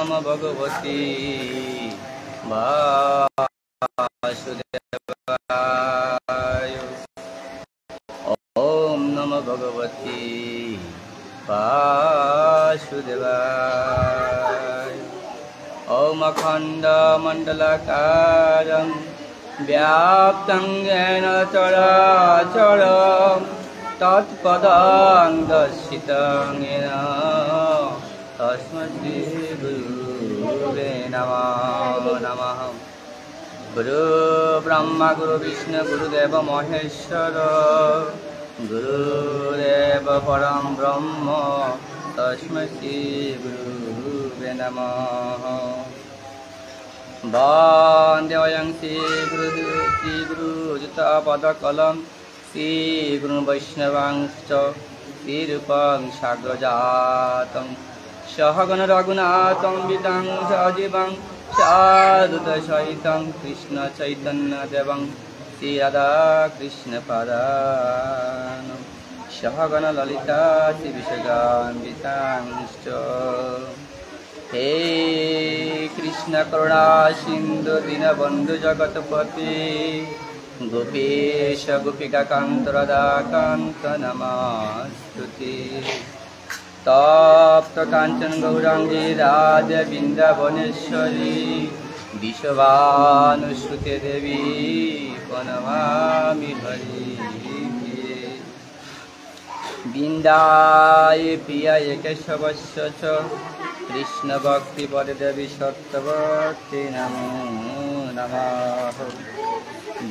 नम भगवती वासुदेवाय। ओम नमो भगवती वासुदेवाय। ओम अखंड मंडलाकारं व्याप्तं येन चराचरं तत्पदं दर्शितं येन तस्मै श्री गुरुवे नमः। गुरु ब्रह्मा गुरु विष्णु गुरुदेव महेश्वर गुरुदेव परम ब्रह्म तस्मै श्री गुरुवे नमः। वन्दे वयं श्री गुरुयुतपदकलं श्री गुरु वैष्णवांश्च श्रीरूपं साग्रजातं सहगण रघुनाथं वितं सजीवं साधुतसहितं कृष्ण चैतन्य देवं श्री राधा कृष्ण पादानं सहगण ललिता श्री विशाखान्वितांश्च। हे कृष्ण करुणा सिंधु दीनबंधु जगतपति गोपीश गोपिका कांत राधा कांत नमस्तुते। तप्त कांचन गौरांगी राधे वृंदावनेश्वरी विश्वानुसुते देवी प्रणमामि हरि। बिंदाय प्रियाय केशवस्य च कृष्ण भक्ति पदे देवी सत्यवती नमो नमः।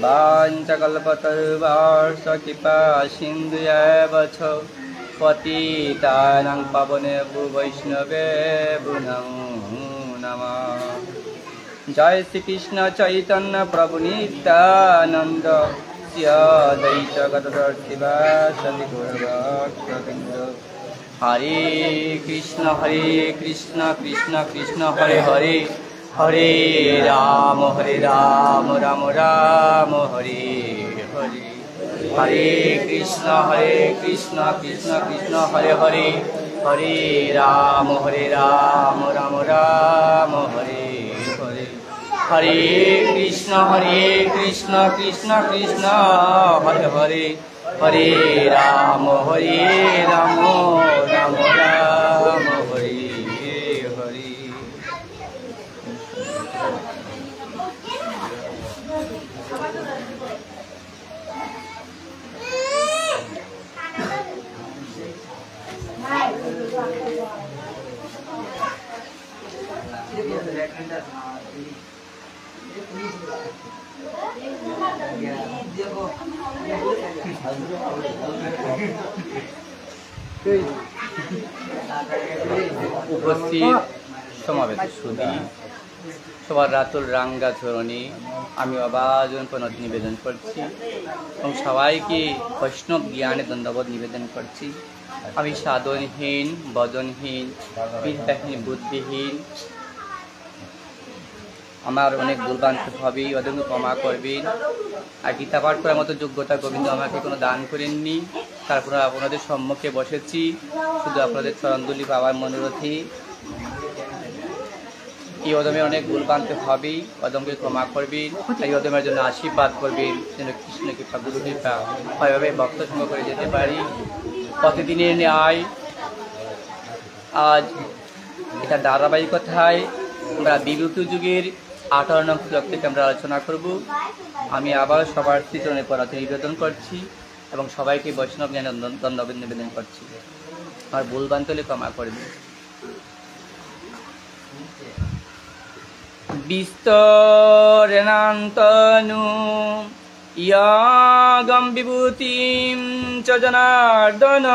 वाञ्छाकल्पतरुर्भ्यश्च कृपा सिन्धुभ्येव च पतितानां पावनेभ्यो वैष्णवेभ्यो नमो नमः। जय श्री कृष्ण चैतन्य प्रभु नित्यानंद श्री अद्वैत गदाधर शिवासादि गौरभक्तवृंद। हरे कृष्ण कृष्ण कृष्ण हरे हरे हरे राम राम राम हरे हरे। हरे कृष्ण कृष्ण कृष्ण हरे हरे हरे राम राम राम हरे हरे। हरे कृष्ण कृष्ण कृष्ण हरे हरे हरे राम राम राम हरे हरे। উপস্থিত সমাবেত সুধী সবার রাতুল রাঙ্গা চরণে আমি আবাজন প্রণতি নিবেদন করছি এবং সবাইকে বৈষ্ণব জ্ঞানে ধন্যবাদ নিবেদন করছি। আমি সাধনহীন বদনহীন বিদ্যাহীন বুদ্ধিহীন, আমার অনেক ভুলভ্রান্তি হবেই, ওদের ক্ষমা করবেন। আর গীতা পাঠ করার মতো যোগ্যতা গোবিন্দ আমাকে কোনো দান করেননি, তারপরে আপনাদের সম্মুখে বসেছি শুধু আপনাদের চরণধুলি পাওয়ার মনোরথে। এই অদমের অনেক ভুলভ্রান্তি হবেই, অদমকে ক্ষমা করবেন। এই অদমের জন্য আশীর্বাদ করবেন যেন কৃষ্ণ কৃপা গুরু কৃপা হয়ভাবে ভক্ত সঙ্গ করে যেতে পারি। প্রতিদিনের ন্যায় আজ এটা ধারাবাহিকতায় আমরা বিগত যুগের 18 নং শ্লোক থেকে আমরা আলোচনা করব। আমি আবার সবার চিত্রণে পড়াতে নিবেদন করছি এবং সবাইকে বৈষ্ণব জ্ঞানে ধন্যবাদ নিবেদন করছি। আমার ভুলভ্রান্তি হলে ক্ষমা করবে। বিস্তরেণান্তনু ইয়াগম বিভূতিম চ জনার্দন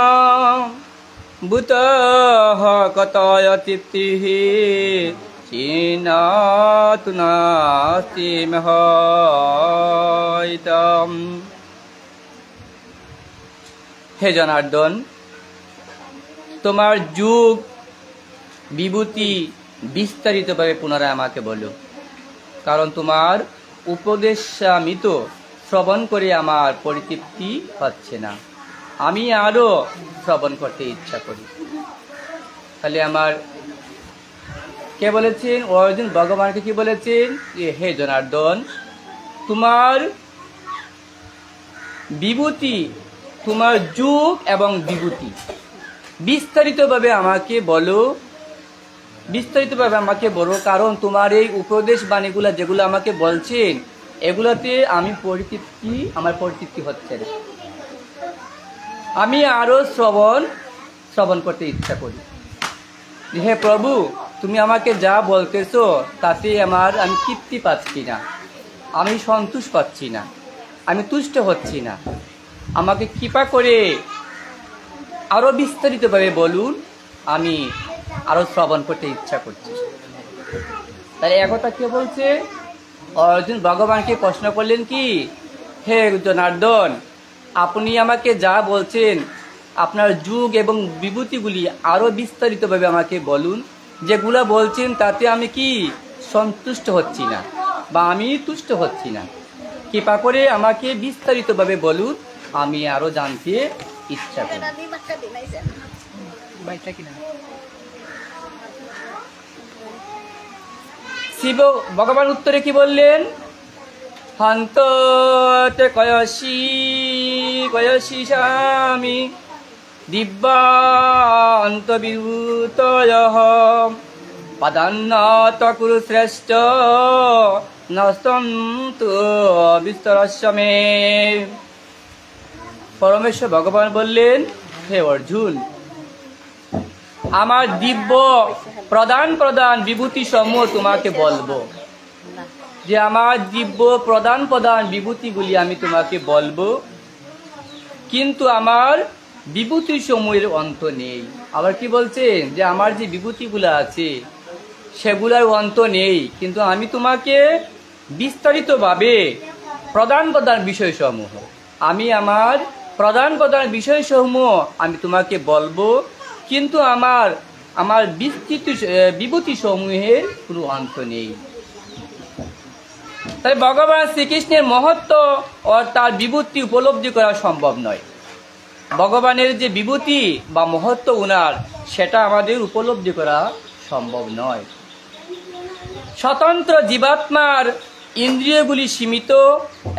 ভূতঃ কতয় তৃপ্তিঃ চিনাতু নাস্তি মহৈতম। হে জনার্দন, তোমার যুগ বিভূতি বিস্তারিতভাবে পুনরায় আমাকে বলো, কারণ তোমার উপদেশ আমি তো শ্রবণ করে আমার পরিতৃপ্তি হচ্ছে না, আমি আরো শ্রবণ করতে ইচ্ছা করি। তাহলে আমার কে বলেছেন? অর্জুন ভগবানকে কি বলেছেন? যে হে জনার্দন, তোমার বিভূতি, তোমার যুগ এবং বিভূতি বিস্তারিতভাবে আমাকে বলো, বিস্তারিতভাবে আমাকে বলো, কারণ তোমার এই উপদেশ বাণীগুলা যেগুলো আমাকে বলছেন এগুলাতে আমি আমার পরিতৃপ্তি হচ্ছে না। আমি আরো শ্রবণ করতে ইচ্ছা করি। হে প্রভু, তুমি আমাকে যা বলতেছো তাতে আমি তৃপ্তি পাচ্ছি না, আমি সন্তোষ পাচ্ছি না, আমি তুষ্ট হচ্ছি না। আমাকে কৃপা করে আরো বিস্তারিতভাবে বলুন, আমি আরো শ্রবণ করতে ইচ্ছা করছি। তাই একথা কে বলছে? অর্জুন ভগবানকে প্রশ্ন করলেন কি, হে জনার্দন, আপনি আমাকে যা বলছেন আপনার যুগ এবং বিভূতিগুলি আরো বিস্তারিতভাবে আমাকে বলুন। যেগুলা বলছেন তাতে আমি কি সন্তুষ্ট হচ্ছি না, বা আমি তুষ্ট হচ্ছি না। কৃপা করে আমাকে বিস্তারিতভাবে বলুন, আমি আরো জানতে ইচ্ছা করি। শিব ভগবান উত্তরে কি বললেন? হন্ত কয়সি স্বামী দিব্যান্ত বিভূতয়ঃ পদান্নত কুরু শ্রেষ্ঠ নস্তন্তু বিস্তরস্য মে। পরমেশ্বর ভগবান বললেন, হে অর্জুন, আমার দিব্য প্রধান প্রধান বিভূতি সমূহ তোমাকে বলবো, যে আমার দিব্য প্রধান প্রধান বিভূতিগুলি আমি তোমাকে বলবো, কিন্তু আমার বিভূতি সমূহের অন্ত নেই। আবার কি বলছেন? যে আমার যে বিভূতিগুলো আছে সেগুলোর অন্ত নেই, কিন্তু আমি তোমাকে বিস্তারিতভাবে প্রধান প্রধান বিষয়সমূহ, আমি আমার প্রধান প্রধান বিষয়সমূহ আমি তোমাকে বলবো, কিন্তু আমার বিস্তৃত বিভূতি সমূহের কোনো অন্ত নেই। তাই ভগবান শ্রীকৃষ্ণের মহত্ব ও তার বিভূতি উপলব্ধি করা সম্ভব নয়। ভগবানের যে বিভূতি বা মহত্ব উনার, সেটা আমাদের উপলব্ধি করা সম্ভব নয়। স্বতন্ত্র জীবাত্মার ইন্দ্রিয়গুলি সীমিত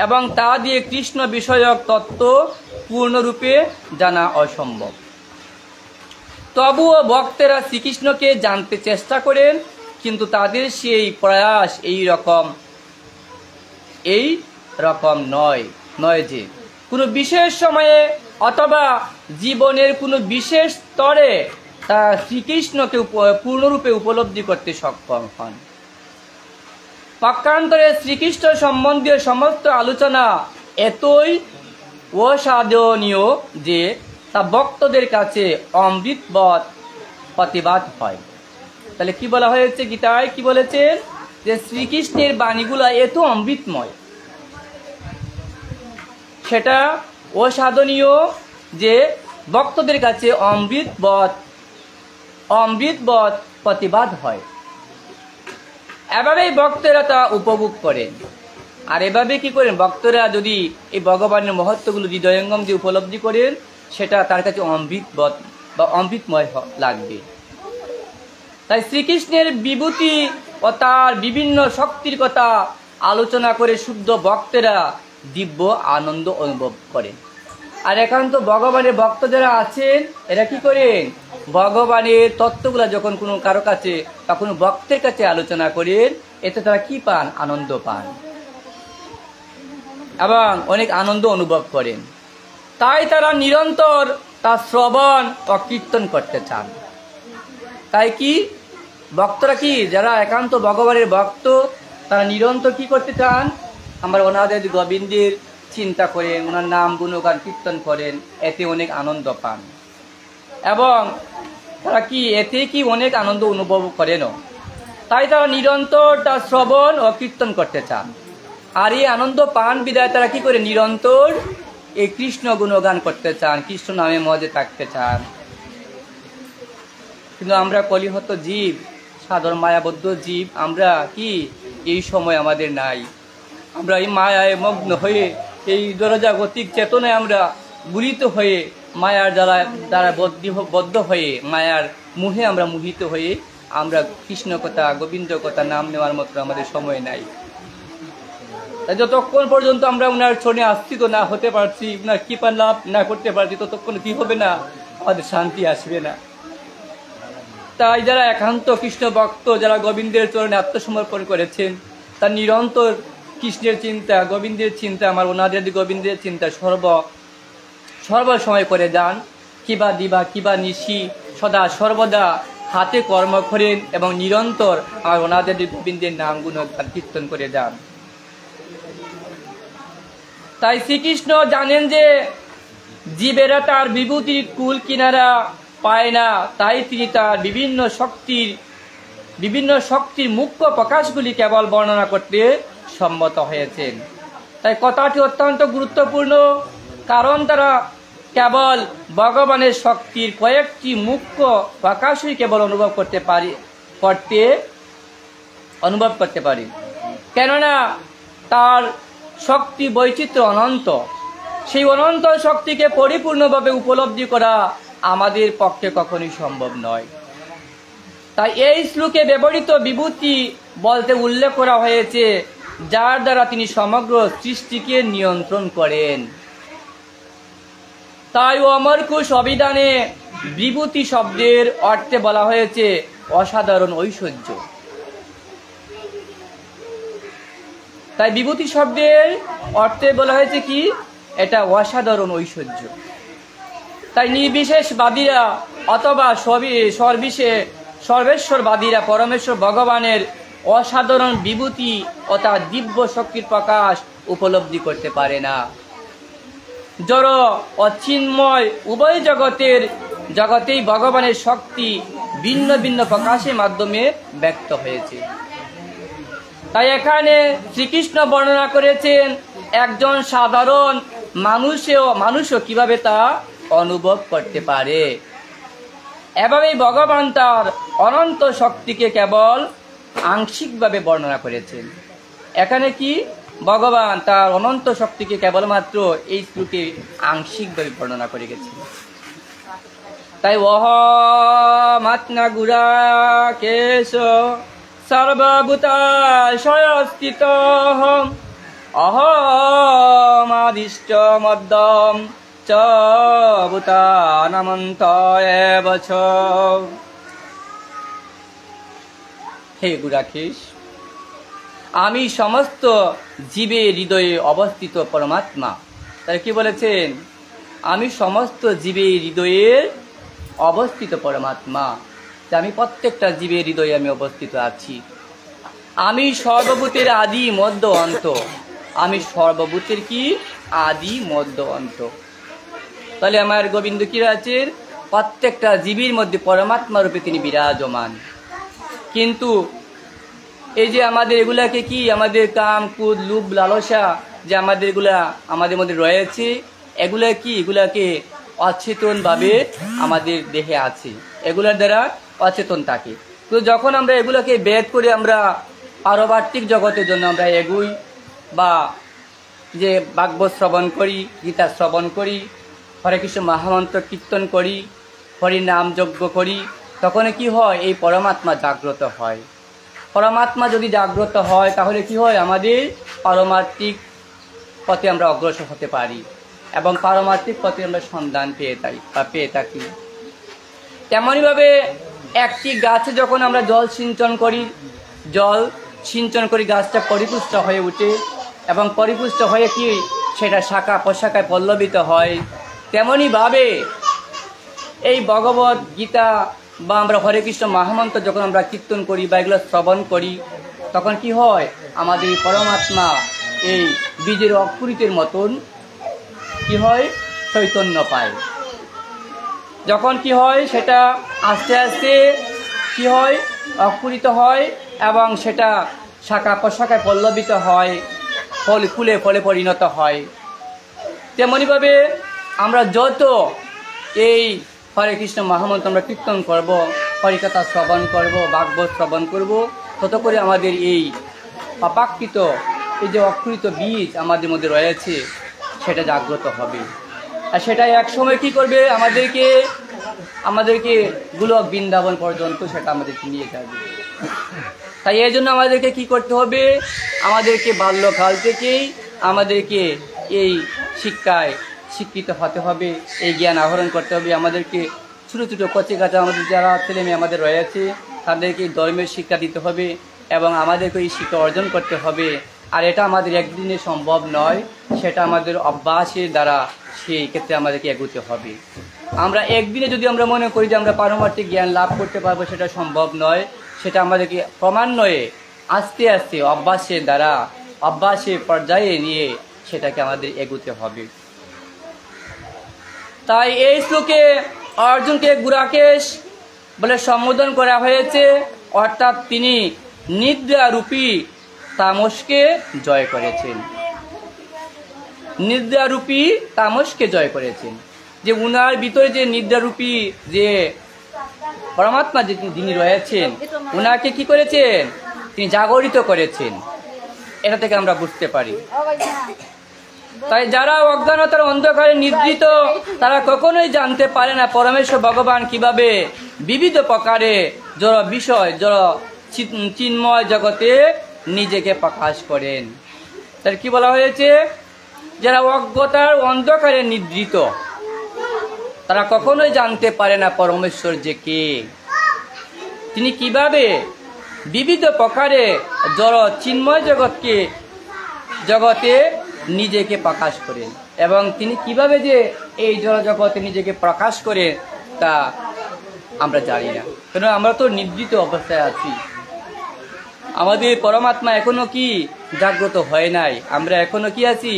এবং তা দিয়ে কৃষ্ণ বিষয়ক তত্ত্ব পূর্ণরূপে জানা অসম্ভব। তবুও ভক্তেরা শ্রীকৃষ্ণকে জানতে চেষ্টা করেন, কিন্তু তাদের সেই প্রয়াস এই রকম নয় যে কোনো বিশেষ সময়ে অথবা জীবনের কোনো বিশেষ স্তরে তা শ্রীকৃষ্ণকে পূর্ণরূপে উপলব্ধি করতে সক্ষম হন। পক্ষান্তরে শ্রীকৃষ্ণ সম্বন্ধীয় সমস্ত আলোচনা এতই অসাধনীয় যে তা ভক্তদের কাছে অমৃতবৎ প্রতিবাদ হয়। তাহলে কি বলা হয়েছে গীতায়? কি বলেছেন? যে শ্রীকৃষ্ণের বাণীগুলা এত অমৃতময়, সেটা অসাধনীয় যে ভক্তদের কাছে অমৃতবৎ প্রতিবাদ হয়। এভাবেই ভক্তেরা তা উপভোগ করেন। আর এভাবে কি করেন? ভক্তরা যদি এই ভগবানের মহত্বগুলো হৃদয়ঙ্গম দিয়ে উপলব্ধি করেন, সেটা তার কাছে অমৃতবৎ বা অমৃতময় লাগবে। তাই শ্রীকৃষ্ণের বিভূতি ও তার বিভিন্ন শক্তির কথা আলোচনা করে শুদ্ধ ভক্তেরা দিব্য আনন্দ অনুভব করেন। আর একান্ত ভগবানের ভক্ত যারা আছেন, এরা কি করেন? ভগবানের তত্ত্বগুলা যখন কোনো কারো কাছে বা কোনো ভক্তের কাছে আলোচনা করেন, এতে তারা কি পান? আনন্দ পান এবং অনেক আনন্দ অনুভব করেন। তাই তারা নিরন্তর তা শ্রবণ ও কীর্তন করতে চান। তাই কি ভক্তরা কি, যারা একান্ত ভগবানের ভক্ত, তারা নিরন্তর কি করতে চান? আমরা ওনাদের গোবিন্দের চিন্তা করেন, ওনার নাম গুণগান কীর্তন করেন, এতে অনেক আনন্দ পান এবং তারা কি এতে কি অনেক আনন্দ অনুভব করেন। তাই তারা নিরন্তর তা শ্রবণ ও কীর্তন করতে চান। আর এই আনন্দ পান বিদায় তারা কি করে? নিরন্তর এই কৃষ্ণ গুণগান করতে চান, কৃষ্ণ নামে মজে থাকতে চান। কিন্তু আমরা কলিহত জীব, সাধারণ মায়াবদ্ধ জীব, আমরা কি এই সময় আমাদের নাই। আমরা এই মায়ায় মগ্ন হয়ে, এই জড়জাগতিক চেতনায় আমরা গুলিত হয়ে, মায়ার দ্বারা বদ্ধ হয়ে, মায়ার মুহে আমরা মোহিত হয়ে আমরা কৃষ্ণ কথা গোবিন্দ কথা নাম নেওয়ার মতো আমাদের সময় নাই। তাই যতক্ষণ পর্যন্ত আমরা ওনার চরণে আশ্রিত না হতে পারছি, ওনার কৃপা লাভ না করতে পারছি, ততক্ষণ কি হবে না, আমাদের শান্তি আসবে না। তাই যারা একান্ত কৃষ্ণ ভক্ত, যারা গোবিন্দের চরণে আত্মসমর্পণ করেছেন, তার নিরন্তর কৃষ্ণের চিন্তা, গোবিন্দের চিন্তা, আমার ওনাদের গোবিন্দের চিন্তা সর্বসময় করে যান। কিবা দিবা কিবা নিশি সদা সর্বদা হাতে কর্ম করেন এবং নিরন্তর আমার ওনাদের গোবিন্দের নাম গুণগান কীর্তন করে যান। তাই শ্রীকৃষ্ণ জানেন যে জীবেরা তার বিভূতির কুল কিনারা পায় না, তাই তিনি তার বিভিন্ন শক্তির মুখ্য প্রকাশগুলি কেবল বর্ণনা করতে সম্মত হয়েছেন। তাই কথাটি অত্যন্ত গুরুত্বপূর্ণ, কারণ তারা কেবল ভগবানের শক্তির কয়েকটি মুখ্য প্রকাশই কেবল অনুভব করতে পারি, কেননা তার শক্তি বৈচিত্র্য অনন্ত। সেই অনন্ত শক্তিকে পরিপূর্ণভাবে উপলব্ধি করা আমাদের পক্ষে কখনোই সম্ভব নয়। তাই এই শ্লোকে ব্যবহৃত বিভূতি বলতে উল্লেখ করা হয়েছে যার দ্বারা তিনি সমগ্র সৃষ্টিকে নিয়ন্ত্রণ করেন। তাই অমরকোষ অভিধানে বিভূতি শব্দের অর্থে বলা হয়েছে অসাধারণ ঐশ্বর্য। তাই বিভূতি শব্দের অর্থে বলা হয়েছে কি, এটা অসাধারণ ঐশ্বর্য। তাই নির্বিশেষবাদীরা অথবা সর্বেশ্বরবাদীরা পরমেশ্বর ভগবানের অসাধারণ বিভূতি ও তার দিব্য শক্তির প্রকাশ উপলব্ধি করতে পারে না। জড় ও চিন্ময় উভয় জগতেই ভগবানের শক্তি ভিন্ন ভিন্ন প্রকাশের মাধ্যমে ব্যক্ত হয়েছে। তাই এখানে শ্রীকৃষ্ণ বর্ণনা করেছেন একজন সাধারণ মানুষও কিভাবে তা অনুভব করতে পারে। এভাবেই ভগবান তার অনন্ত শক্তিকে কেবল আংশিকভাবে বর্ণনা করেছেন। এখানে কি, ভগবান তার অনন্ত শক্তিকে কেবলমাত্র এই শ্লোকে আংশিকভাবে বর্ণনা করে গেছেন। তাই অহমাত্মা গুরা কেশ সর্বভূতাশয়স্থিত অহমাদিষ্ট মদ্যম চ ভূতানামন্ত এব চ। হে গুরাকেশ, আমি সমস্ত জীবের হৃদয়ে অবস্থিত পরমাত্মা। তাই কি বলেছেন, আমি সমস্ত জীবের হৃদয়ে অবস্থিত পরমাত্মা, যে আমি প্রত্যেকটা জীবের হৃদয়ে আমি অবস্থিত আছি। আমি সর্বভূতের আদি মধ্য অন্ত, আমি সর্বভূতের কি আদি মধ্য অন্ত। তাহলে আমার গোবিন্দ কি আছেন, প্রত্যেকটা জীবের মধ্যে পরমাত্মা রূপে তিনি বিরাজমান। কিন্তু এই যে আমাদের এগুলাকে কি, আমাদের কাম ক্রোধ লোভ লালসা যে আমাদের মধ্যে রয়েছে, এগুলাকে অচেতনভাবে আমাদের দেহে আছে, এগুলার দ্বারা অচেতন থাকে। তো যখন আমরা এগুলোকে বেদ করে আমরা পারমার্থিক জগতের জন্য আমরা এগুই, বা যে ভাগবত শ্রবণ করি, গীতা শ্রবণ করি, হরে কৃষ্ণ মহামন্ত্র কীর্তন করি, হরি নাম যজ্ঞ করি, তখন কি হয়, এই পরমাত্মা জাগ্রত হয়। পরমাত্মা যদি জাগ্রত হয় তাহলে কি হয়, আমাদের পারমার্থিক পথে আমরা অগ্রসর হতে পারি এবং পারমার্থিক পথে আমরা সন্ধান পেয়ে থাকি। তেমনইভাবে একটি গাছে যখন আমরা জল সিঞ্চন করি গাছটা পরিপুষ্ট হয়ে ওঠে এবং পরিপুষ্ট হয়ে কি সেটা শাখা প্রশাখায় পল্লবিত হয়। তেমনইভাবে এই ভগবত গীতা বা আমরা হরে কৃষ্ণ মহামন্ত্র যখন আমরা কীর্তন করি বা এগুলো শ্রবণ করি, তখন কি হয়, আমাদের পরমাত্মা এই বীজের অঙ্কুরিতের মতন কি হয়, চৈতন্য পায়। যখন কি হয়, সেটা আস্তে আস্তে কি হয়, অঙ্কুরিত হয় এবং সেটা শাখা প্রশাখায় পল্লবিত হয়, ফুলে পরিণত হয়। তেমনইভাবে আমরা যত এই হরে কৃষ্ণ মহামন্ত্র আমরা কীর্তন করব, হরিকথা শ্রবণ করব, ভাগবত শ্রবণ করব, তত করে আমাদের এই অপাকৃত এই যে অক্ষরিত বীজ আমাদের মধ্যে রয়েছে সেটা জাগ্রত হবে। আর সেটাই এক সময় কি করবে, আমাদেরকে আমাদেরকে গোলক বৃন্দাবন পর্যন্ত সেটা আমাদেরকে নিয়ে যাবে। তাই এই জন্য আমাদেরকে কি করতে হবে, আমাদেরকে বাল্যকাল থেকেই আমাদেরকে এই শিক্ষায় শিক্ষিত হতে হবে, এই জ্ঞান আহরণ করতে হবে। আমাদেরকে ছোটো ছোটো কচি কাঁচা আমাদের যারা ছেলে মেয়ে আমাদের রয়েছে তাদেরকে ধর্মের শিক্ষা দিতে হবে এবং আমাদেরকে এই শিক্ষা অর্জন করতে হবে। আর এটা আমাদের একদিনে সম্ভব নয়, সেটা আমাদের অভ্যাসের দ্বারা সেই ক্ষেত্রে আমাদেরকে এগোতে হবে। আমরা একদিনে যদি আমরা মনে করি যে আমরা পারমার্থিক জ্ঞান লাভ করতে পারবো, সেটা সম্ভব নয়। সেটা আমাদেরকে ক্রমান্বয়ে আস্তে আস্তে অভ্যাসের দ্বারা অভ্যাসের পর্যায়ে নিয়ে সেটাকে আমাদের এগোতে হবে। তাই এই শ্লোকে অর্জুনকে গুরাকেশ বলে সম্বোধন করা হয়েছে, অর্থাৎ তিনি নিদ্রারূপী তামসকে জয় করেছেন। নিদ্রারূপী তামসকে জয় করেছেন, যে উনার ভিতরে যে নিদ্রারূপী যে পরমাত্মা যে যিনি রয়েছেন উনাকে কি করেছেন, তিনি জাগরিত করেছেন। এটা থেকে আমরা বুঝতে পারি। তাই যারা অজ্ঞানতার অন্ধকারে নিদ্রিত তারা কখনোই জানতে পারে না পরমেশ্বর ভগবান কিভাবে বিবিধ প্রকারে জড় বিষয় জড় চিন্ময় জগতে নিজেকে প্রকাশ করেন। তার কি বলা হয়েছে, যারা অজ্ঞতার অন্ধকারে নিদ্রিত তারা কখনোই জানতে পারে না পরমেশ্বর যে কে, তিনি কিভাবে বিবিধ প্রকারে জড় চিন্ময় জগতে নিজেকে প্রকাশ করেন এবং তিনি কিভাবে যে এই জড় জগতে নিজেকে প্রকাশ করেন তা আমরা জানি না, কারণ আমরা তো নিদ্রিত অবস্থায় আছি। আমাদের পরমাত্মা এখনো কি জাগ্রত হয় নাই, আমরা এখনো কি আছি,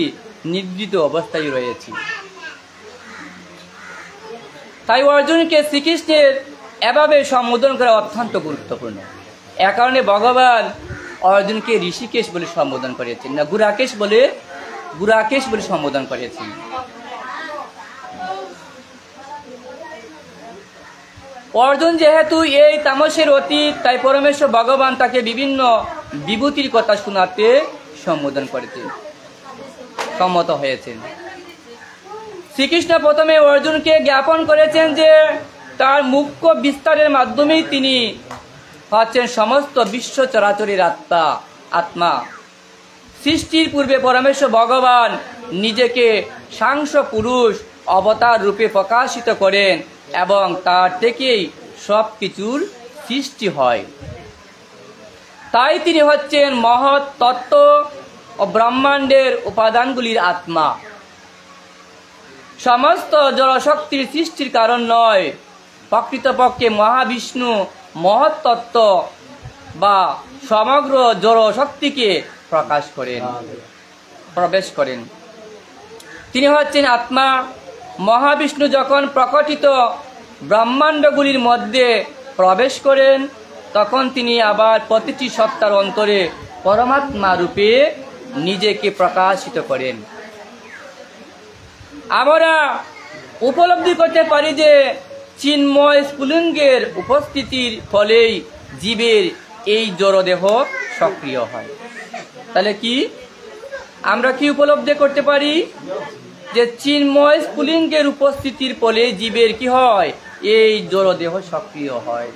নিদ্রিত অবস্থায় রয়েছি। তাই অর্জুনকে শ্রীকৃষ্ণের এভাবে সম্বোধন করা অত্যন্ত গুরুত্বপূর্ণ। এ কারণে ভগবান অর্জুনকে ঋষিকেশ বলে সম্বোধন করেছেন, না গুরাকেশ বলে সম্বোধন করেছেন। অর্জুন যেহেতু এই তামসের অতীত, তাই পরমেশ্বর ভগবান তাকে বিভিন্ন বিভূতির কথা শোনাতে সম্বোধন করেছেন, সম্মত হয়েছেন। শ্রীকৃষ্ণ প্রথমে অর্জুনকে জ্ঞাপন করেছেন যে তার মুখ্য বিস্তারের মাধ্যমেই তিনি হচ্ছেন সমস্ত বিশ্ব চরাচরের আত্মা। সৃষ্টির পূর্বে পরমেশ্বর ভগবান নিজেকে সাংস পুরুষ অবতার রূপে প্রকাশিত করেন এবং তার থেকেই সব কিছুর সৃষ্টি হয়। তাই তিনি হচ্ছেন মহৎ তত্ত্ব ও ব্রহ্মাণ্ডের উপাদানগুলির আত্মা। সমস্ত জড়শক্তির সৃষ্টির কারণ নয়, প্রকৃতপক্ষে মহাবিষ্ণু মহৎ তত্ত্ব বা সমগ্র জড়শক্তিকে প্রবেশ করেন। তিনি হচ্ছেন আত্মা। মহাবিষ্ণু যখন প্রকটিত ব্রহ্মাণ্ডগুলির মধ্যে প্রবেশ করেন তখন তিনি আবার প্রতিটি সত্তার অন্তরে পরমাত্মা রূপে নিজেকে প্রকাশিত করেন। আমরা উপলব্ধি করতে পারি যে চিন্ময় স্ফুলিঙ্গের উপস্থিতির ফলেই জীবের এই জড়দেহ সক্রিয় হয়। তাহলে কি আমরা কি উপলব্ধি করতে পারি যে চিন্ময় স্ফুলিঙ্গের উপস্থিতির ফলে জীবের কি হয়, এই জড়দেহ সক্রিয় হয়।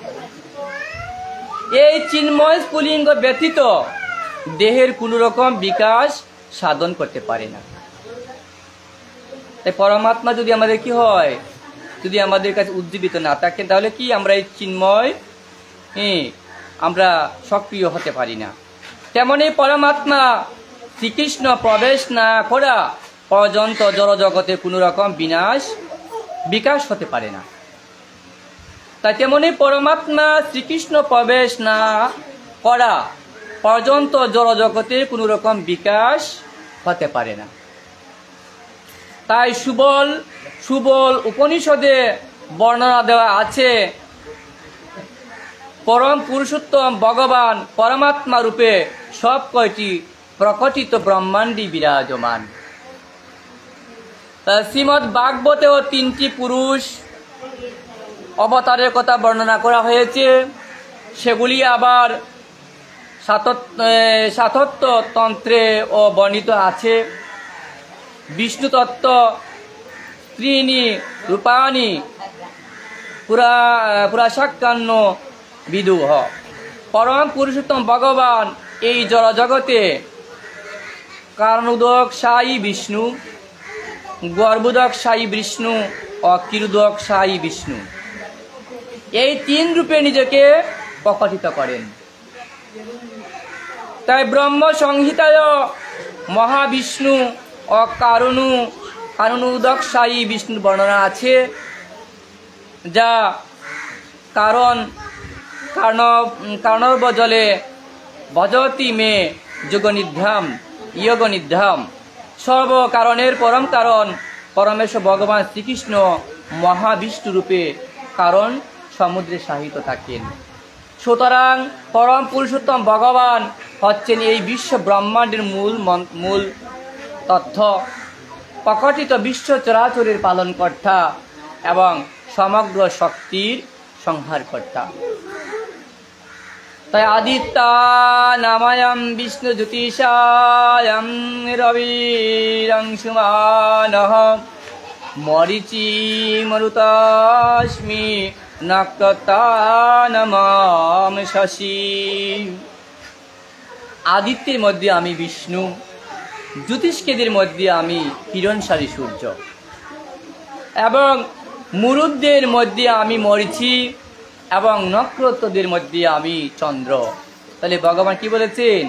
এই চিন্ময় স্ফুলিঙ্গ ব্যতীত দেহের কোন রকম বিকাশ সাধন করতে পারে না। তাই পরমাত্মা যদি আমাদের কি হয়, যদি আমাদের কাছে উজ্জীবিত না থাকে তাহলে কি আমরা এই চিন্ময় আমরা সক্রিয় হতে পারি না। তেমনি পরমাত্মা শ্রীকৃষ্ণ প্রবেশ না করা পর্যন্ত জড়জগতে কোনো রকম বিকাশ হতে পারে না। তাই তেমনি পরমাত্মা শ্রীকৃষ্ণ প্রবেশ না করা পর্যন্ত জড়জগতে কোনো রকম বিকাশ হতে পারে না। তাই সুবল উপনিষদে বর্ণনা দেওয়া আছে, পরম পুরুষোত্তম ভগবান পরমাত্মা রূপে সব কয়টি প্রকটিত ব্রহ্মাণ্ডে বিরাজমান। শ্রীমদ্ ভাগবতেও 3টি পুরুষ অবতারের কথা বর্ণনা করা হয়েছে। সেগুলি আবার সাতত্য তন্ত্রে ও বর্ণিত আছে। বিষ্ণু তত্ত্ব ত্রিণী রূপাণী পুরাশাক্কান্ন বিদুহ। পরম পুরুষোত্তম ভগবান এই জড় জগতে কারণোদক সাই বিষ্ণু, গর্ভোদক সাই বিষ্ণু ও কিরোদক সাই বিষ্ণু, এই তিন রূপে নিজেকে প্রকটিত করেন। তাই ব্রহ্ম সংহিতায় মহাবিষ্ণু ও কারণোদক সাই বিষ্ণুর বর্ণনা আছে, যা কারণর্ব জলে ভজতি মে যোগ নিধ্যাম। সর্বকারণের পরম কারণ পরমেশ্বর ভগবান শ্রীকৃষ্ণ মহাবিষ্ণু রূপে কারণ সমুদ্রে সাহিত থাকেন। সুতরাং পরম পুরুষোত্তম ভগবান হচ্ছেন এই বিশ্ব ব্রহ্মাণ্ডের মূল তথ্য, প্রকটিত বিশ্ব চরাচরের পালনকর্তা এবং সমগ্র শক্তির সংহারকর্তা। তাই আদিত্য নামায়াম বিষ্ণু জ্যোতিষায়াম রবিরংশুমানঃ মরিচি মরুতাস্মি নক্ষত্রানামাম শশী। আদিত্যের মধ্যে আমি বিষ্ণু, জ্যোতিষ্কেদের মধ্যে আমি কিরণশালী সূর্য, এবং মুরুদদের মধ্যে আমি মরিচি, এবং নক্ষত্রদের মধ্যে আমি চন্দ্র। তাহলে ভগবান কি বলেছেন?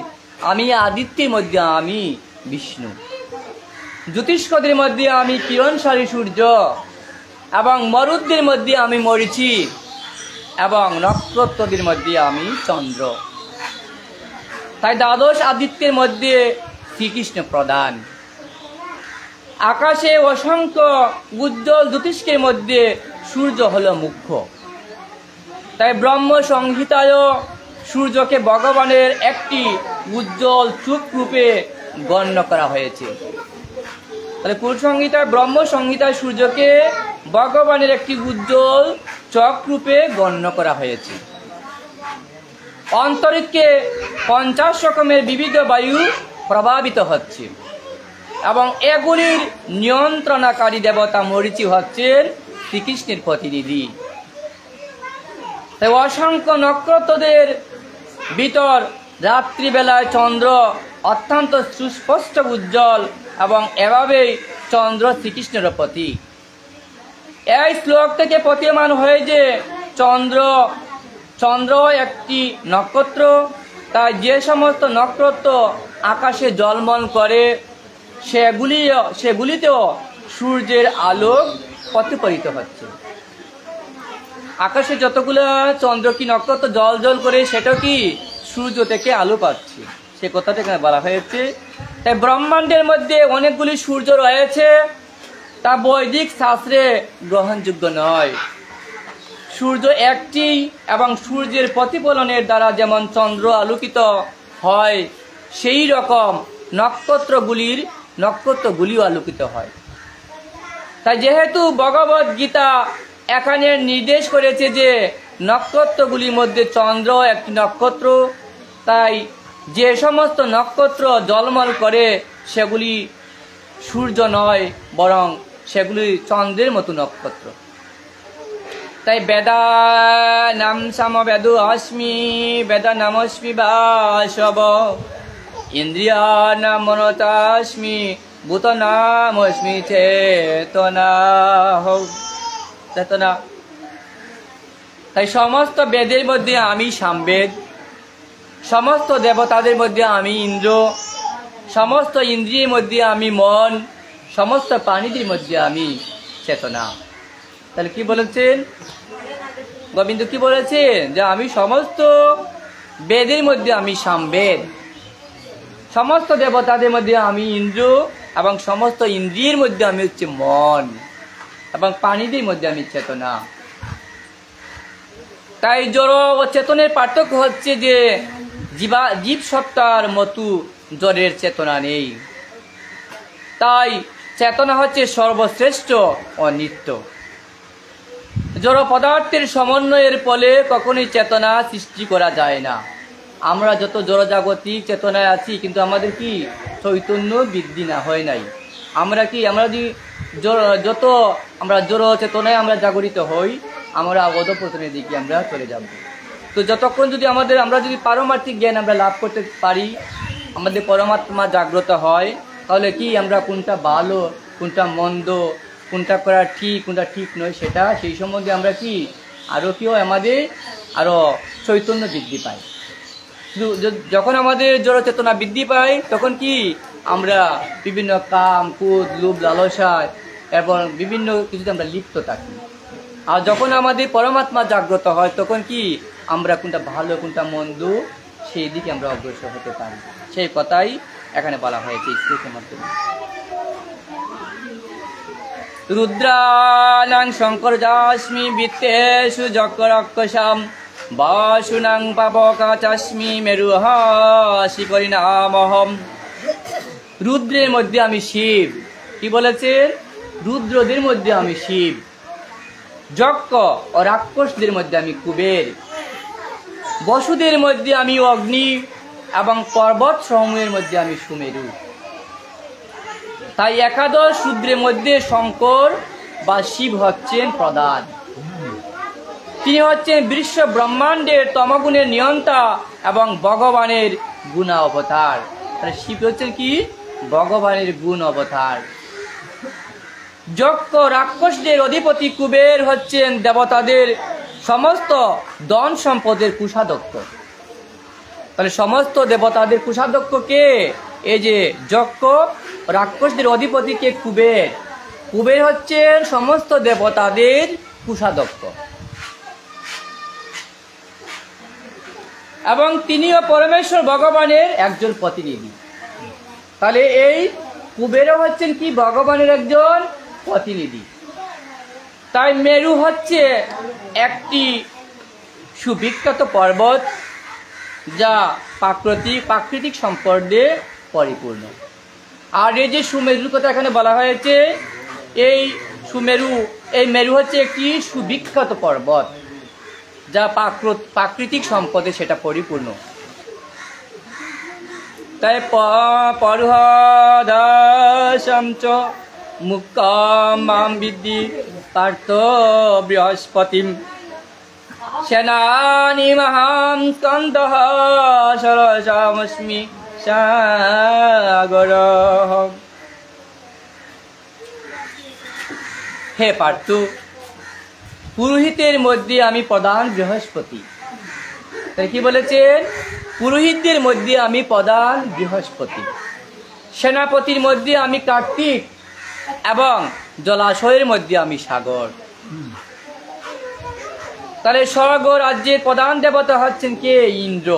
আমি আদিত্যের মধ্যে আমি বিষ্ণু, জ্যোতিষ্কদের মধ্যে আমি কিরণশালী সূর্য, এবং মরুদদের মধ্যে আমি মরিচি, এবং নক্ষত্রদের মধ্যে আমি চন্দ্র। তাই দ্বাদশ আদিত্যের মধ্যে শ্রীকৃষ্ণ প্রধান। আকাশে অসংখ্য উজ্জ্বল জ্যোতিষ্কের মধ্যে সূর্য হলো মুখ্য। তাই ব্রহ্ম সংহিতায় সূর্যকে ভগবানের একটি উজ্জ্বল চোখ রূপে গণ্য করা হয়েছে। তাহলে পুরুষ সংহিতায় ব্রহ্ম সংহিতায় সূর্যকে ভগবানের একটি উজ্জ্বল চোখ রূপে গণ্য করা হয়েছে। অন্তরিক্ষে 50 রকমের বিবিধ বায়ু প্রভাবিত হচ্ছে, এবং এগুলির নিয়ন্ত্রণকারী দেবতা মরিচি হচ্ছেন শ্রীকৃষ্ণের প্রতিনিধি। তাই অসংখ্য নক্ষত্রদের ভিতর রাত্রিবেলায় চন্দ্র অত্যন্ত সুস্পষ্ট উজ্জ্বল, এবং এভাবেই চন্দ্র শ্রীকৃষ্ণের প্রতীক। এই শ্লোক থেকে প্রতীয়মান হয় যে চন্দ্র একটি নক্ষত্র। তাই যে সমস্ত নক্ষত্র আকাশে ঝলমল করে সেগুলিতেও সূর্যের আলোক প্রতিফলিত হচ্ছে। আকাশে যতগুলো চন্দ্র কি নক্ষত্র জল জল করে, সেটা কি সূর্য থেকে আলো পাচ্ছে, সে কথাটা এখানে বলা হয়েছে। তাই ব্রহ্মাণ্ডের মধ্যে অনেকগুলি সূর্য রয়েছে, তা বৈদিক শাস্ত্রে গ্রহণযোগ্য নয়। সূর্য একটি, এবং সূর্যের প্রতিফলনের দ্বারা যেমন চন্দ্র আলোকিত হয়, সেই রকম নক্ষত্রগুলিও আলোকিত হয়। তাই যেহেতু ভগবদ গীতা এখানে নির্দেশ করেছে যে নক্ষত্রগুলির মধ্যে চন্দ্র একটি নক্ষত্র, তাই যে সমস্ত নক্ষত্র ঝলমল করে সেগুলি সূর্য নয়, বরং সেগুলি চন্দ্রের মতো নক্ষত্র। তাই বেদা নাম সমবেদু অস্মি বেদা নামস্মি বাসব ইন্দ্রিয়া নাম মনতাস্মি ভূত নামস্মি চেতনা। তাই সমস্ত বেদের মধ্যে আমি সামবেদ, সমস্ত দেবতাদের মধ্যে আমি ইন্দ্র, সমস্ত ইন্দ্রিয়ের মধ্যে আমি মন, সমস্ত প্রাণীদের মধ্যে আমি চেতনা। তাহলে কি বলেছেন গোবিন্দ? কি বলেছেন? যে আমি সমস্ত বেদের মধ্যে আমি সামবেদ, সমস্ত দেবতাদের মধ্যে আমি ইন্দ্র, এবং সমস্ত ইন্দ্রিয়ের মধ্যে আমি হচ্ছে মন, এবং প্রাণীদের মধ্যে আমি চেতনা। তাই জড় ও চেতনের পার্থক্য হচ্ছে যে জীব সত্তার মতো জড়ের চেতনা নেই। তাই চেতনা হচ্ছে সর্বশ্রেষ্ঠ ও নিত্য। জড় পদার্থের সমন্বয়ের ফলে কখনোই চেতনা সৃষ্টি করা যায় না। আমরা যত জড়জাগতিক চেতনায় আছি, কিন্তু আমাদের কি চৈতন্য বৃদ্ধি না হয় নাই। আমরা যদি যত আমরা জড় চেতনায় আমরা জাগরিত হই, আমরা অধঃপতনের দিকে আমরা চলে যাব। তো যতক্ষণ যদি আমরা যদি পারমার্থিক জ্ঞান আমরা লাভ করতে পারি, আমাদের পরমাত্মা জাগ্রত হয়, তাহলে কি আমরা কোনটা ভালো, কোনটা মন্দ, কোনটা করা ঠিক, কোনটা ঠিক নয়, সেটা সেই সম্বন্ধে আমরা কি আরও কেউ আমাদের আরও চৈতন্য বৃদ্ধি পায়। যখন আমাদের জড় চেতনা বৃদ্ধি পায়, তখন কি আমরা বিভিন্ন কাম, ক্রোধ, লোভ, লালসায় এবং বিভিন্ন কিছুতে আমরা লিপ্ত থাকি। আর যখন আমাদের পরমাত্মা জাগ্রত হয়, তখন কি আমরা কোনটা ভালো, কোনটা মন্দ, সেই দিকে আমরা অগ্রসর হতে পারি। সেই কথাই এখানে বলা হয়েছে শ্লোকের মাধ্যমে। রুদ্রানাং শঙ্কর যাস্মি বিত্তেষু যক্ষরক্ষসাম বাসুনাং পাবকাচাস্মি মেরুহাসি করিনামহম। রুদ্রের মধ্যে আমি শিব। কি বলেছেন? রুদ্রদের মধ্যে আমি শিব, যক্ষ ও রাক্ষসদের মধ্যে আমি কুবের, বসুদের মধ্যে আমি অগ্নি এবং পর্বত সমূহের মধ্যে আমি সুমেরু। তাই একাদশ রুদ্রের মধ্যে শঙ্কর বা শিব হচ্ছেন প্রধান। তিনি হচ্ছেন বিশ্ব ব্রহ্মাণ্ডের তমগুণের নিয়ন্তা এবং ভগবানের গুণ অবতার। তাহলে শিব হচ্ছেন কি? ভগবানের গুণ অবতার। যক্ষ রাক্ষসদের অধিপতি কুবের হচ্ছেন দেবতাদের সমস্ত ধন সম্পদের কুশাধ্যক্ষ। তাহলে সমস্ত দেবতাদের কুশাধ্যক্ষ কে? এই যে যক্ষ রাক্ষসদের অধিপতি কে? কুবের। কুবের হচ্ছেন সমস্ত দেবতাদের কুশাধ্যক্ষ এবং তিনিও পরমেশ্বর ভগবানের একজন প্রতিনিধি। তাহলে এই কুবেরও হচ্ছেন কি? ভগবানের একজন প্রতিনিধি। তাই মেরু হচ্ছে একটি সুবিখ্যাত পর্বত, যা প্রাকৃতিক সম্পদে পরিপূর্ণ। আর এই যে সুমেরুর কথা এখানে বলা হয়েছে, এই মেরু হচ্ছে একটি সুবিখ্যাত পর্বত, যা প্রাকৃতিক সম্পদে সেটা পরিপূর্ণ। তাই পরহদাসম চ মুক্কাম মাম বিদ্ধি পার্থ বৃহস্পতিম সেনানি মহাম স্কন্দঃ সরসামস্মি সাগরঃ। হে পার্থ, পুরোহিতের মধ্যে আমি প্রধান বৃহস্পতি। তাই কি বলেছেন? পুরোহিতদের মধ্যে আমি প্রধান বৃহস্পতি, সেনাপতির মধ্যে আমি কার্তিক এবং জলাশয়ের মধ্যে আমি সাগর। তাহলে স্বর্গ রাজ্যের প্রধান দেবতা হচ্ছেন কে? ইন্দ্র,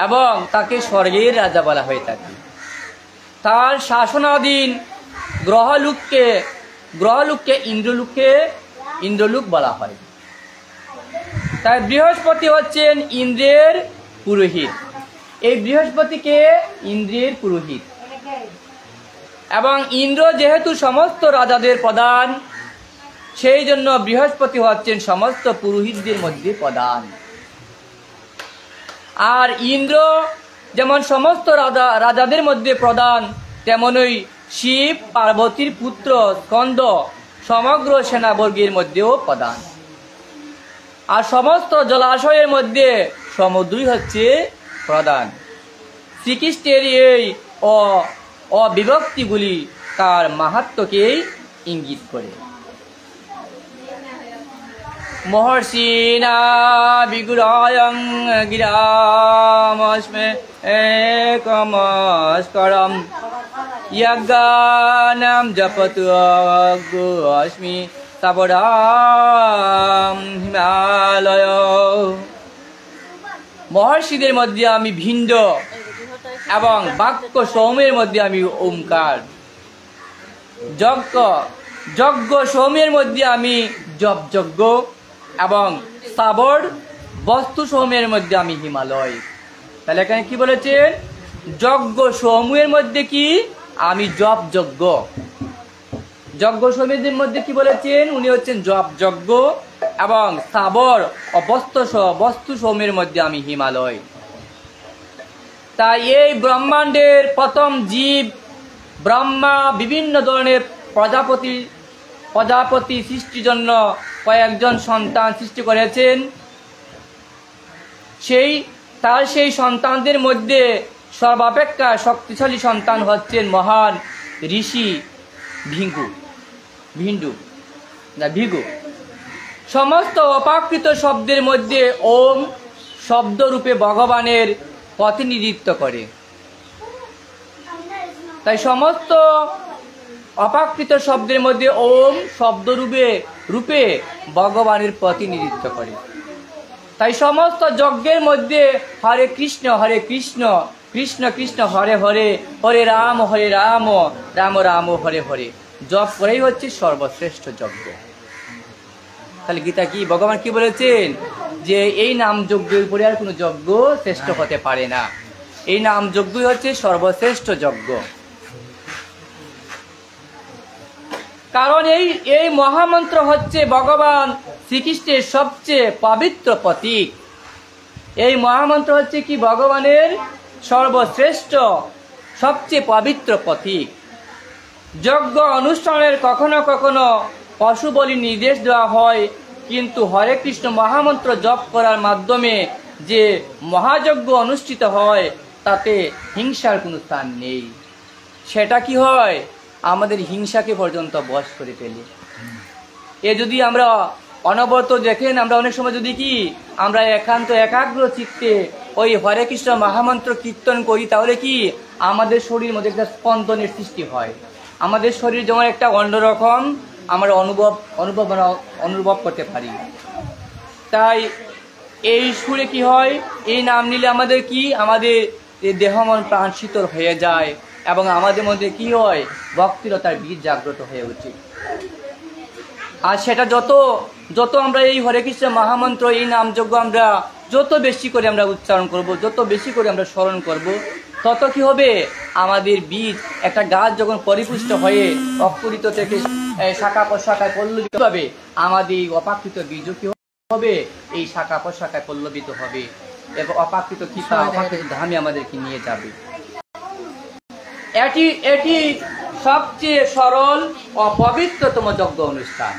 এবং তাকে স্বর্গের রাজা বলা হয়ে থাকে। তার শাসনাধীন গ্রহলোককে ইন্দ্রলোক বলা হয়। তাই বৃহস্পতি হচ্ছেন ইন্দ্রের পুরোহিত। এই বৃহস্পতিকে ইন্দ্রের পুরোহিত, এবং ইন্দ্র যেহেতু সমস্ত রাজাদের প্রধান, সেই জন্য বৃহস্পতি হচ্ছেন সমস্ত পুরোহিতদের মধ্যে প্রধান। আর ইন্দ্র যেমন সমস্ত রাজাদের মধ্যে প্রধান, তেমনই শিব পার্বতীর পুত্র স্কন্দ সমগ্র সেনাবর্গের মধ্যেও প্রধান। আর সমস্ত জলাশয়ের মধ্যে সমুদ্রই হচ্ছে প্রধান। শ্রীকৃষ্ণের এই অবিভক্তিগুলি তার মাহাত্ম্যকেই ইঙ্গিত করে। মহর্ষিণা বিগুরায়ং গিরামস্মে একমস্করম যজ্ঞানাম জপতু অস্মি তাবরাম হিমালয়। মহর্ষিদের মধ্যে আমি ভিন্ড এবং বাক্য সৌমের মধ্যে আমি ওমকার। যজ্ঞ সৌমের মধ্যে আমি যজ্ঞ এবং স্থাবর বস্তু সৌমের মধ্যে আমি হিমালয়। তাহলে এখানে কি বলেছেন? যজ্ঞ সৌমের মধ্যে কি? আমি যজ্ঞ। যজ্ঞ সৌমের মধ্যে কি বলেছেন? উনি হচ্ছেন যজ্ঞ, এবং স্থাবর ও বস্তু সৌমের মধ্যে আমি হিমালয়। তাই এই ব্রহ্মাণ্ডের প্রথম জীব ব্রহ্মা বিভিন্ন ধরনের প্রজাপতি সৃষ্টির জন্য কয়েকজন সন্তান সৃষ্টি করেছেন। সেই সন্তানদের মধ্যে সর্বাপেক্ষা শক্তিশালী সন্তান হচ্ছেন মহান ঋষি ভিগু। সমস্ত অপ্রাকৃত শব্দের মধ্যে ওম শব্দরূপে ভগবানের প্রতিনিধিত্ব করে। তাই সমস্ত অপ্রাকৃত শব্দের মধ্যে ওম শব্দরূপে ভগবানের প্রতিনিধিত্ব করে। তাই সমস্ত যজ্ঞের মধ্যে হরে কৃষ্ণ কৃষ্ণ কৃষ্ণ হরে হরে, হরে রাম রাম রাম হরে হরে জপ করেই হচ্ছে সর্বশ্রেষ্ঠ যজ্ঞ। তাহলে গীতা কি ভগবান কি বলেছেন? যে এই নাম যজ্ঞের উপরে আর কোনো যজ্ঞ শ্রেষ্ঠ হতে পারে না। এই নাম যজ্ঞই হচ্ছে সর্বশ্রেষ্ঠ যজ্ঞ। কারণ এই মহামন্ত্র হচ্ছে ভগবান শ্রীকৃষ্ণের সবচেয়ে পবিত্র প্রতীক। এই মহামন্ত্র হচ্ছে কি ভগবানের সর্বশ্রেষ্ঠ সবচেয়ে পবিত্র প্রতীক। যজ্ঞ অনুষ্ঠানের কখনো কখনো পশু বলি নির্দেশ দেওয়া হয়, কিন্তু হরে কৃষ্ণ মহামন্ত্র জপ করার মাধ্যমে যে মহাযজ্ঞ অনুষ্ঠিত হয় তাতে হিংসার কোনো স্থান নেই। সেটা কি হয়? আমাদের হিংসাকে পর্যন্ত বশ করে ফেলে। যদি আমরা অনবরত দেখেন, আমরা অনেক সময় যদি আমরা একাগ্র চিত্তে ওই হরে কৃষ্ণ মহামন্ত্র কীর্তন করি, তাহলে কি আমাদের শরীরের মধ্যে একটা স্পন্দনের সৃষ্টি হয়। আমাদের শরীর যেমন একটা অন্যরকম আমরা অনুভব করতে পারি। তাই এই সুরে কি হয়, এই নাম নিলে আমাদের দেহ মন প্রাণ শীতল হয়ে যায় এবং আমাদের মধ্যে কি হয়, ভক্তিরতার বীজ জাগ্রত হয়ে ওঠে। আর সেটা যত আমরা এই হরে কৃষ্ণ মহামন্ত্র এই নাম যজ্ঞ আমরা যত বেশি করে আমরা উচ্চারণ করব, যত বেশি করে আমরা স্মরণ করব, তত কি হবে, আমাদের বীজ একটা গাছ যখন পরিপুষ্ট হয়ে অঙ্কুরিত থেকে শাখা প্রশাখায় পল্লবিত হবে, আমাদের এই অপাকৃত বীজ কি হবে, এই শাখা প্রশাখায় পল্লবিত হবে এবং অপাকৃত কৃপা অপাকৃত ধামে আমাদেরকে নিয়ে যাবে। এটি সবচেয়ে সরল ও পবিত্রতম যজ্ঞ অনুষ্ঠান।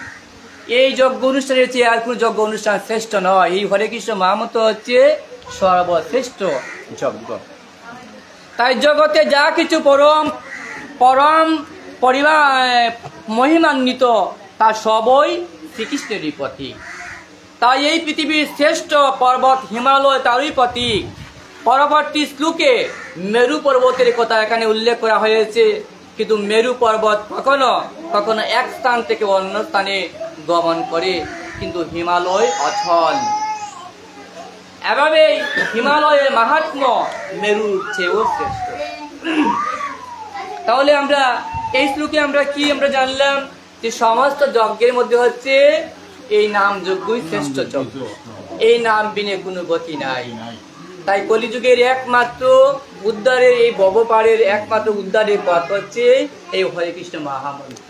এই যজ্ঞ অনুষ্ঠানের চেয়ে আর কোনো যজ্ঞ অনুষ্ঠান শ্রেষ্ঠ নয়। এই হরে কৃষ্ণ মহামন্ত্র হচ্ছে সর্বশ্রেষ্ঠ যজ্ঞ। তাই জগতে যা কিছু পরম মহিমান্বিত তা সবই শ্রীকৃষ্ণেরই প্রতীক। তাই এই পৃথিবীর শ্রেষ্ঠ পর্বত হিমালয় তারই প্রতীক। পরবর্তী শ্লোকে মেরু পর্বতের কথা এখানে উল্লেখ করা হয়েছে, কিন্তু মেরু পর্বত কখনো কখনো এক স্থান থেকে অন্য স্থানে গমন করে, কিন্তু হিমালয় অচল। এভাবেই হিমালয়ের মাহাত্ম্য মেরুর চেয়েও শ্রেষ্ঠ। তাহলে আমরা এই শ্লোকে আমরা জানলাম যে সমস্ত যজ্ঞের মধ্যে হচ্ছে এই নাম যজ্ঞই শ্রেষ্ঠ যজ্ঞ। এই নাম বিনে কোনো গতি নাই। তাই কলিযুগের একমাত্র উদ্ধারের, এই ভবপারের একমাত্র উদ্ধারের পথ হচ্ছে এই হরে কৃষ্ণ মহামন্ত্র।